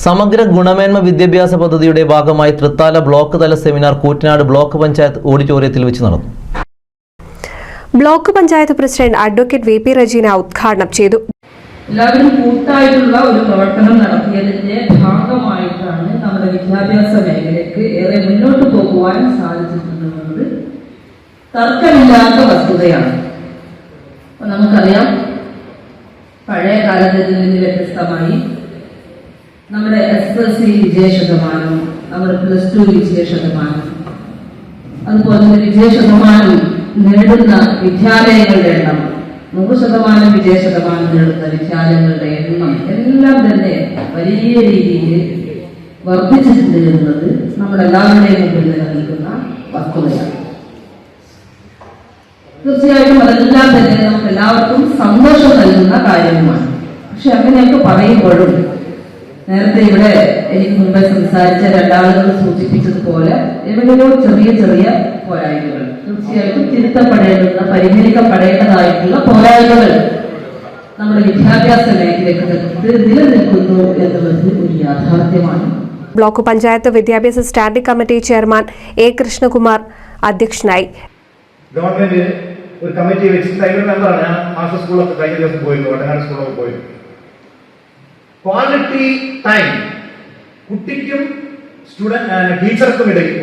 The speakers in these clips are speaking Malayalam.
സമഗ്ര ഗുണമേന്മ വിദ്യാഭ്യാസ പദ്ധതിയുടെ ഭാഗമായി തൃത്താല ബ്ലോക്ക് തല സെമിനാർ കൂറ്റനാട് ബ്ലോക്ക് പഞ്ചായത്ത് ഓഡിറ്റോറിയത്തിൽ വെച്ച് നടന്നു. Block panchayat president advocate V P Rajeena ഉദ്ഘാടനം ചെയ്തു. എല്ലാവരും കൂട്ടായിട്ടുള്ള ഒരു പ്രവർത്തനം നടത്തിയതിന്റെ ഭാഗമായിട്ടാണ് നമ്മുടെ വിദ്യാഭ്യാസ മേഖലയ്ക്ക് ഏറെ മുന്നോട്ട് പോകുവാൻ സാധിച്ചിട്ടുള്ളത്. തർക്കമില്ലാത്ത വസ്തുതയാണ്. നമുക്കറിയാം, പഴയ കാലത്തിൽ നിന്ന് വ്യത്യസ്തമായി നമ്മുടെ SSLC വിജയ ശതമാനം, നമ്മുടെ +2 വിജയ ശതമാനം, അതുപോലെ തന്നെ വിജയ ശതമാനം നേടുന്ന വിദ്യാലയങ്ങളുടെ എണ്ണം, 100% വിജയ ശതമാനം നേടുന്ന വിദ്യാലയങ്ങളുടെ എണ്ണം എല്ലാം തന്നെ വലിയ രീതിയിൽ വർദ്ധിച്ചിട്ടുണ്ട് എന്നത് നമ്മളെല്ലാവരുടെയും മുമ്പിൽ നിലനിൽക്കുന്ന വസ്തുതയാണ്. തീർച്ചയായിട്ടും അതെല്ലാം തന്നെ നമുക്ക് എല്ലാവർക്കും സന്തോഷം നൽകുന്ന കാര്യവുമാണ്. പക്ഷെ അങ്ങനെയൊക്കെ പറയുമ്പോഴും നേരത്തെ ഇവിടെ എനിക്ക് മുമ്പേ സംസാരിച്ച രണ്ടാളുകൾ സൂചിപ്പിച്ചതുപോലെ എവിടെയോ ചെറിയ ചെറിയ പോരായ്മകൾ, തീർച്ചയായിട്ടും തിരുത്തപ്പെടേണ്ടുന്ന, പരിഹരിക്കപ്പെടേണ്ടതായിട്ടുള്ള പോരായ്മകൾ നമ്മുടെ വിദ്യാഭ്യാസ മേഖലയ്ക്ക് നിലനിൽക്കുന്നു എന്നുള്ളത് ഒരു യാഥാർത്ഥ്യമാണ്. ബ്ലോക്ക് പഞ്ചായത്ത് വിദ്യാഭ്യാസ standing committee chairman A. Krishnakumar അധ്യക്ഷനായി. ഗവൺമെന്റ് ഒരു കമ്മിറ്റി വെച്ചിട്ട് അതിന്റെ മെമ്പറാണ്. ഞാൻ മാസ്റ്റർ സ്കൂളൊക്കെ കഴിഞ്ഞ ദിവസം പോയിരുന്നു, വടനാട് സ്കൂളൊക്കെ പോയിരുന്നു. ക്വാളിറ്റി ടൈം കുട്ടിക്കും ടീച്ചർക്കും ഇടയിൽ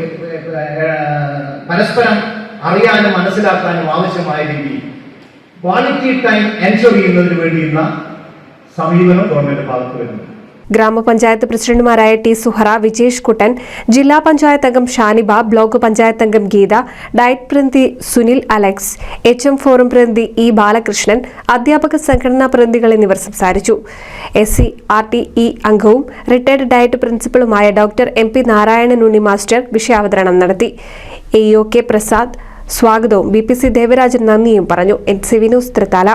പരസ്പരം അറിയാനും മനസ്സിലാക്കാനും ആവശ്യമായ രീതിയിൽ ക്വാളിറ്റി ടൈം എൻഷുർ ചെയ്യുന്നതിന് വേണ്ടിയുള്ള സമീപനം ഗവൺമെന്റ് ഭാഗത്ത് വരുന്നു. ഗ്രാമപഞ്ചായത്ത് പ്രസിഡന്റുമാരായ ടി സുഹറ, വിജേഷ് കുട്ടൻ, ജില്ലാ പഞ്ചായത്ത് അംഗം ഷാനിബ, ബ്ലോക്ക് പഞ്ചായത്ത് അംഗം ഗീത, ഡയറ്റ് പ്രതിനിധി സുനിൽ അലക്സ്, HM ഫോറം പ്രതിനിധി E. ബാലകൃഷ്ണൻ, അധ്യാപക സംഘടനാ പ്രതിനിധികൾ എന്നിവർ സംസാരിച്ചു. SCRTE അംഗവും റിട്ടയർഡ് ഡയറ്റ് പ്രിൻസിപ്പളുമായ doctor MP Narayanan Unni master വിഷയാവതരണം നടത്തി. AOK പ്രസാദ് സ്വാഗതവും BPC ദേവരാജൻ നന്ദിയും പറഞ്ഞു. NCV news Thrithala.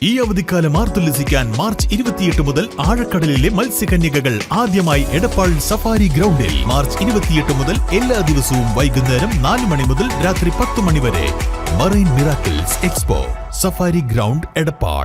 ഈ അവധിക്കാലം ആർത്തുല്ലസിക്കാൻ മാർച്ച് 28 മുതൽ ആഴക്കടലിലെ മത്സ്യകന്യകകൾ ആദ്യമായി എടപ്പാൾ സഫാരി ഗ്രൗണ്ടിൽ. മാർച്ച് 28 മുതൽ എല്ലാ ദിവസവും വൈകുന്നേരം 4 മണി മുതൽ രാത്രി 10 മണി വരെ. Marine miracles expo, safari ground, Edappal.